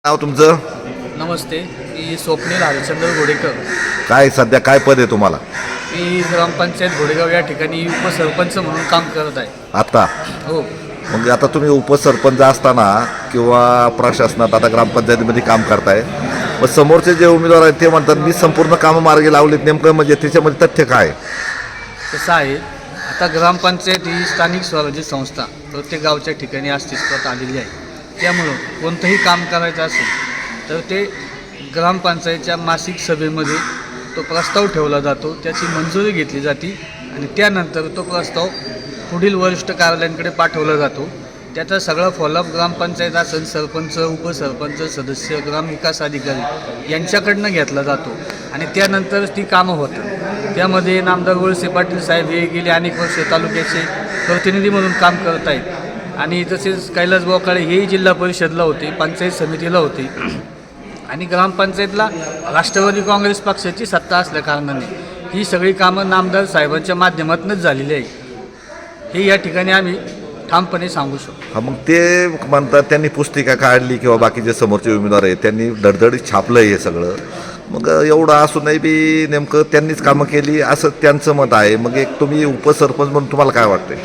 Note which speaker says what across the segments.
Speaker 1: नाव तुमचं?
Speaker 2: नमस्ते, मी स्वप्नील हरिचंद्र घोडेकर.
Speaker 1: काय सध्या काय पद आहे तुम्हाला
Speaker 2: मी ग्रामपंचायत घोडेगाव या ठिकाणी उपसरपंच म्हणून काम करत आहे.
Speaker 1: आता?
Speaker 2: हो,
Speaker 1: मग आता तुम्ही उपसरपंच असताना किंवा प्रशासनात आता ग्रामपंचायतीमध्ये काम करताय, मग समोरचे जे उमेदवार आहेत ते म्हणतात मी संपूर्ण कामं मार्गी लावलीत, नेमकं म्हणजे त्याच्यामध्ये तथ्य काय?
Speaker 2: कसं आहे, आता ग्रामपंचायत ही स्थानिक स्वराज्य संस्था प्रत्येक गावच्या ठिकाणी अस्तित्वात आलेली आहे. त्यामुळं कोणतंही काम करायचं असेल तर ते ग्रामपंचायतच्या मासिक सभेमध्ये तो प्रस्ताव ठेवला जातो, त्याची मंजुरी घेतली जाते आणि त्यानंतर तो प्रस्ताव पुढील वरिष्ठ कार्यालयांकडे पाठवला जातो. त्याचा सगळा फॉलोअप ग्रामपंचायत असेल, सरपंच, उपसरपंच, सदस्य, ग्रामविकास अधिकारी यांच्याकडनं घेतला जातो आणि त्यानंतरच ती कामं होतात. त्यामध्ये नामदार वळसे पाटील साहेब हे गेले अनेक वर्ष तालुक्याचे प्रतिनिधी म्हणून काम करत आहेत आणि तसेच कैलास बोकाळे हेही जिल्हा परिषदला होते, पंचायत समितीला होते आणि ग्रामपंचायतला राष्ट्रवादी काँग्रेस पक्षाची सत्ता असल्या कारणाने ही सगळी कामं नामदार साहेबांच्या माध्यमातूनच झालेली आहे, हे या ठिकाणी आम्ही ठामपणे सांगू शकतो.
Speaker 1: हा, मग ते म्हणतात त्यांनी पुस्तिका काढली किंवा बाकीचे समोरचे उमेदवार आहेत त्यांनी धडधडीत छापलं हे सगळं, मग एवढं असूनही बी नेमकं त्यांनीच कामं केली असं त्यांचं मत आहे. मग एक तुम्ही उपसरपंच म्हणून तुम्हाला काय वाटतंय?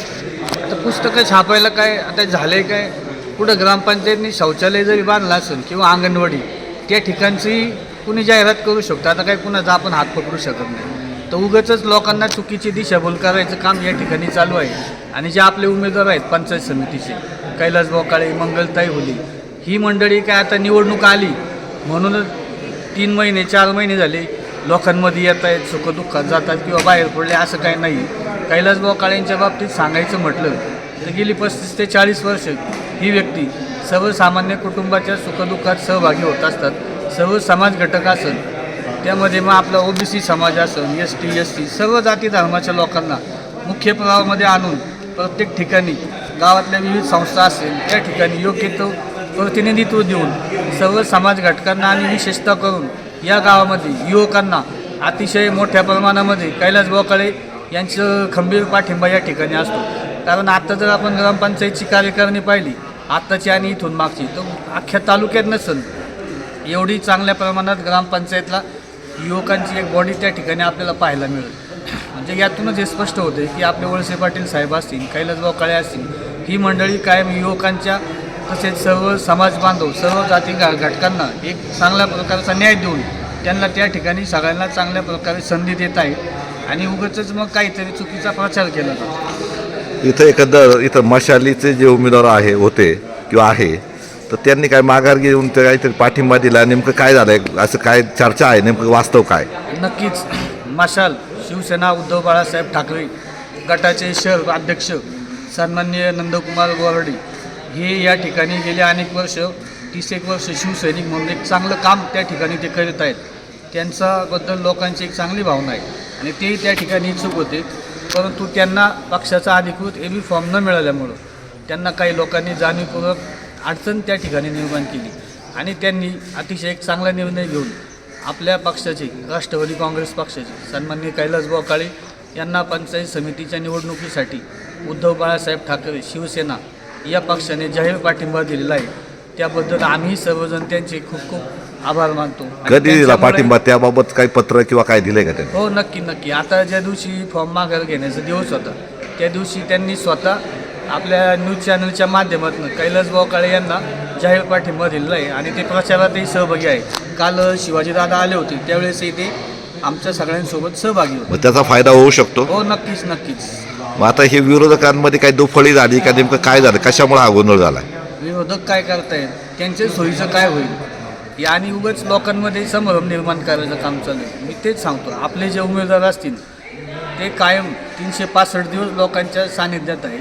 Speaker 2: आता पुस्तकं छापायला काय आता झालं आहे काय, कुठं ग्रामपंचायतनी शौचालय जरी बांधलं असेल किंवा अंगणवाडी त्या ठिकाणची कुणी जाहिरात करू शकतो. आता काय कुणाचा आपण हात पकडू शकत नाही. तर उगाचच लोकांना चुकीची दिशाभूल करायचं काम या ठिकाणी चालू आहे आणि जे आपले उमेदवार आहेत पंचायत समितीचे कैलास बोकाळे, मंगलताई हुले, ही मंडळी काय आता निवडणूक आली म्हणूनच 3 महिने 4 महिने झाले लोकांमध्ये येत आहेत, सुखदुःखात जातात किंवा बाहेर पडले असं काही नाही. कैलास बोकाळेंच्या बाबतीत सांगायचं म्हटलं तर गेली 35 ते 40 वर्ष ही व्यक्ती सर्वसामान्य कुटुंबाच्या सुखदुःखात सहभागी होत असतात. सर्व समाज घटक असेल, त्यामध्ये मग आपला OBC समाज असेल, ST SC सर्व जाती धर्माच्या लोकांना मुख्य प्रवाहामध्ये आणून प्रत्येक ठिकाणी गावातल्या विविध संस्था असेल त्या ठिकाणी योग्य तो प्रतिनिधित्व देऊन सर्व समाज घटकांना आणि विशेषतः करून या गावामध्ये युवकांना अतिशय मोठ्या प्रमाणामध्ये कैलास बोकाळे यांचं खंबीर पाठिंबा या ठिकाणी असतो. कारण आत्ता जर आपण ग्रामपंचायतची कार्यकारिणी पाहिली आत्ताची आणि इथून मागची, तर अख्ख्या तालुक्यात नसेल एवढी चांगल्या प्रमाणात ग्रामपंचायतला युवकांची एक बॉडी त्या ठिकाणी आपल्याला पाहायला मिळेल. म्हणजे यातूनच हे स्पष्ट होते की आपले वळसे पाटील साहेब असतील, कैलास बोकाळे असतील, ही मंडळी कायम युवकांच्या तसेच सर्व समाज बांधव सर्व जाती घटकांना एक चांगल्या प्रकारचा न्याय देऊन त्यांना त्या ठिकाणी सगळ्यांना चांगल्या प्रकारे संधी देत आहेत आणि उगाचच मग काहीतरी चुकीचा प्रचार केला जातो.
Speaker 1: इथं मशालीचे जे उमेदवार होते किंवा आहे, तर त्यांनी काय माघार घेऊन ते काहीतरी पाठिंबा दिला, नेमकं काय झालंय असं काय चर्चा आहे, नेमकं वास्तव काय?
Speaker 2: नक्कीच मशाल शिवसेना उद्धव बाळासाहेब ठाकरे गटाचे शहर अध्यक्ष सन्माननीय नंदकुमार गोरडे हे या ठिकाणी गेले अनेक वर्ष 31 वर्ष शिवसैनिक म्हणून एक चांगलं काम त्या ठिकाणी ते करीत आहेत. त्यांच्याबद्दल लोकांची एक चांगली भावना आहे आणि तेही त्या ठिकाणी इच्छुक होते, परंतु त्यांना पक्षाचा अधिकृत AB फॉर्म न मिळाल्यामुळं त्यांना काही लोकांनी जाणीवपूर्वक अडचण त्या ठिकाणी निर्माण केली आणि त्यांनी अतिशय एक चांगला निर्णय घेऊन आपल्या पक्षाचे राष्ट्रवादी काँग्रेस पक्षाचे सन्माननीय कैलास बोकाळे यांना पंचायत समितीच्या निवडणुकीसाठी उद्धव बाळासाहेब ठाकरे शिवसेना या पक्षाने जाहीर पाठिंबा दिलेला आहे. त्याबद्दल आम्ही सर्वजण त्यांचे खूप खूप आभार मानतो.
Speaker 1: कधी दिला पाठिंबा, त्याबाबत काही पत्र किंवा काय दिलंय का त्यांनी?
Speaker 2: हो, नक्की. आता ज्या दिवशी फॉर्म माघार घेण्याचा दिवस होता त्या दिवशी त्यांनी स्वतः आपल्या न्यूज चॅनलच्या माध्यमातून कैलास बोकाळे यांना जाहीर पाठिंबा दिलेला आहे आणि ते प्रचारातही सहभागी आहे. काल शिवाजीदादा आले होते त्यावेळेसही ते आमच्या सगळ्यांसोबत सहभागी होते.
Speaker 1: मग त्याचा फायदा होऊ शकतो?
Speaker 2: हो, नक्कीच.
Speaker 1: मग आता हे विरोधकांमध्ये काही दुफळी झाली का, नेमकं काय झालं, कशामुळे हा गोंधळ झाला?
Speaker 2: विरोधक काय करतायत, त्यांच्या सोयीचं काय होईल आणि उगाच लोकांमध्ये संभ्रम निर्माण करायचं काम चालू आहे. मी तेच सांगतो, आपले जे उमेदवार असतील ते कायम 365 दिवस लोकांच्या सानिध्यात आहे.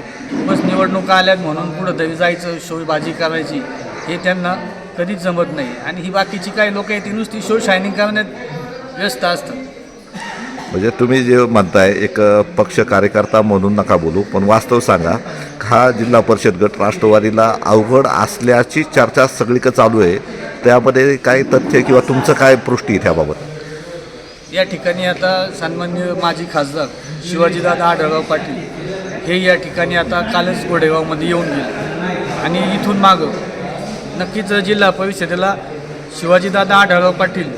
Speaker 2: बस निवडणुका आल्यात म्हणून कुठंतरी जायचं, शोबाजी करायची, हे त्यांना कधीच जमत नाही आणि ही बाकीची काही लोक आहेत ती नुसती शो शायनिंग करण्यात व्यस्त असतात.
Speaker 1: म्हणजे तुम्ही जे म्हणताय एक पक्ष कार्यकर्ता म्हणून नका बोलू, पण वास्तव सांगा, हा जिल्हा परिषद गट राष्ट्रवादीला अवघड असल्याची चर्चा सगळीकडे चालू आहे, त्यामध्ये काय तथ्य किंवा तुमचं काय पृष्टी आहे त्याबाबत?
Speaker 2: या ठिकाणी आता सन्माननीय माजी खासदार शिवाजीदादा आढळराव पाटील हे या ठिकाणी आता कालच घोडेगावमध्ये येऊन गेले आणि इथून मागं नक्कीच जिल्हा परिषदेला शिवाजीदादा आढळराव पाटील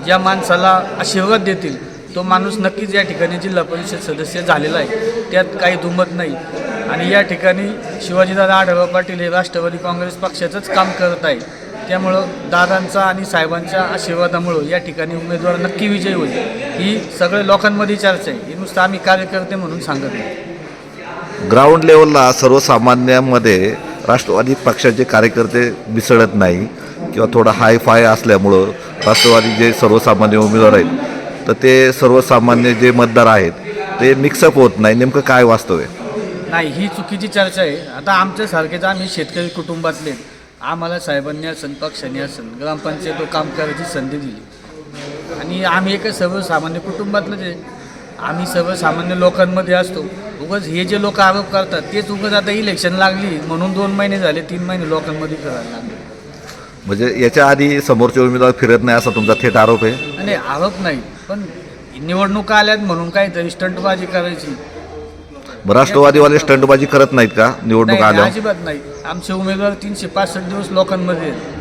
Speaker 2: ज्या माणसाला आशीर्वाद देतील तो माणूस नक्कीच या ठिकाणी जिल्हा परिषद सदस्य झालेला आहे, त्यात काही दुमत नाही. आणि या ठिकाणी शिवाजीदादा आढळराव पाटील हे राष्ट्रवादी काँग्रेस पक्षाचंच काम करत आहे. त्यामुळं दादांचा आणि साहेबांच्या आशीर्वादामुळं या ठिकाणी उमेदवार नक्की विजयी होईल ही सगळ्या लोकांमध्ये चर्चा आहे. ही नुसतं आम्ही कार्यकर्ते म्हणून सांगत नाही.
Speaker 1: ग्राउंड लेवलला सर्वसामान्यांमध्ये राष्ट्रवादी पक्षाचे कार्यकर्ते मिसळत नाही किंवा थोडं हाय फाय असल्यामुळं राष्ट्रवादी जे सर्वसामान्य उमेदवार आहेत तर ते सर्वसामान्य जे मतदार आहेत ते मिक्सअप होत नाही. नेमकं काय वास्तव आहे?
Speaker 2: नाही, ही चुकीची चर्चा आहे. आता आमच्यासारखेच आम्ही शेतकरी कुटुंबातले, आम्हाला साहेबांनी असेल पक्षाने असेल ग्रामपंचायत काम करायची संधी दिली आणि आम्ही एक सर्वसामान्य कुटुंबातलंच आहे. आम्ही सर्वसामान्य लोकांमध्ये असतो. उगाच हे जे लोक आरोप करतात तेच उगाच आता इलेक्शन लागली म्हणून 2 महिने झाले 3 महिने लोकांमध्ये करायला लागले.
Speaker 1: म्हणजे याच्या आधी समोरचे उमेदवार फिरत नाही असा तुमचा थेट आरोप आहे?
Speaker 2: आणि आरोप नाही, पण निवडणुका आल्यात म्हणून काहीतरी स्टंटबाजी करायची.
Speaker 1: मग राष्ट्रवादीवाले स्टंटबाजी करत नाहीत का निवडणूक
Speaker 2: नाही,
Speaker 1: आल्या?
Speaker 2: अजिबात नाही. आमचे उमेदवार 365 दिवस लोकांमध्ये आहेत.